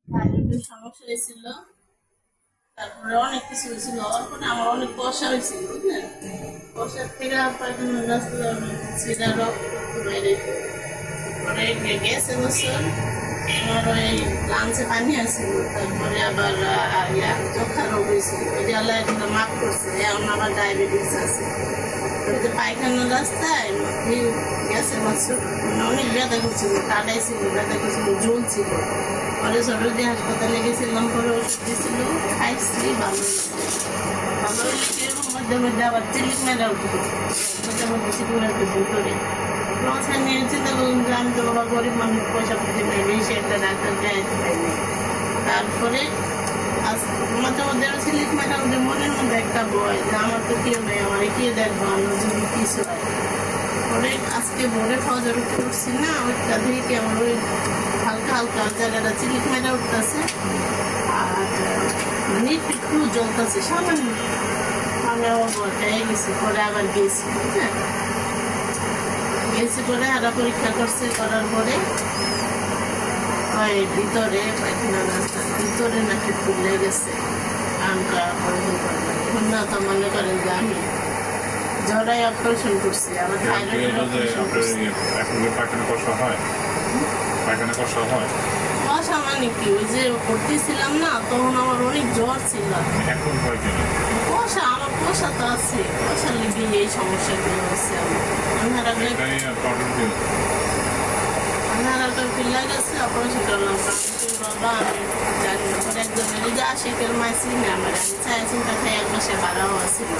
থাইরয়েডের সমস্যা হয়েছিল, তারপরে অনেক কিছু হয়েছিল, তারপরে আমার অনেক কষা হয়েছিল, বুঝলেন? কষার থেকে পায়খানা রাস্তা সেটা রক্ত বাইরে পরে গেছে বছর আমার ওই লাঞ্চে পানি আসছিল, তারপরে আবার যক্ষা রোগ হয়েছিল, ওই যে আল্লাহ এগুলো মাফ করছে, এখন আবার ডায়াবেটিস আছে। ওই যে পায়খানার রাস্তায় গেছে বছর মানে অনেক ব্যথা করছিল, কাটাইছিল, ব্যথা করছিল, জ্বলছিল। পরে সরোজি হাসপাতালে গেছিলাম, পরে ওষুধ দিয়েছিল, খাইছি, ভালো হয়েছে। ভালো হইলে কি এরকম মধ্যে মধ্যে আবার চিলিক মেরা উঠতো, মধ্যে মধ্যে চিলিমের ভিতরে মাঝখানে নিয়ে চিন্তা করলাম যে আমি তো বাবা গরিব মানুষ, পয়সা পাতি নেই, বেশি একটা ডাক্তার দেখাইতে পাইনি। তারপরে আজ মাঝে মধ্যে চিলিক মেরা উঠে মনের মধ্যে একটা ভয় যে আমার তো কেউ নেই, আমার কে দেখবো, আমার যদি কিছু হয়। পরে আজকে ভোরে ফজর উঠে উঠছি না, ওইটা থেকে আমার ওই হালকা হালকা জায়গাটা চিলিক মেরা উঠতেছে, আর মানে একটু জ্বলতেছে সামান্য। আমি আমার ভয়টাই গেছি, পরে আবার গেছি, হ্যাঁ গেছি, পরে আরো পরীক্ষা করছে, করার পরে ভিতরে পায়খানা রাস্তার ভিতরে নাকি ফুলে গেছে। আমটা এখন না তো মনে করেন যে আমি জড়াই অপারেশন করছি, আবার থাইরয়েড অপারেশন করছি। কষা মানে কি, ওই যে করতেছিলাম না, তখন আমার অনেক জ্বর ছিল। কষা আমার কষা তো আছে, কষার লেগে এই সমস্যাগুলো হচ্ছে। আমার একটা পিল্লা গেছে, অপারেশন করলাম। বাবা আমি জানি না, পরে একজনের যে আশিকের মায় চিনি আমার, আমি চাই চিন্তা খাই এক মাসে বাড়াও আছিল।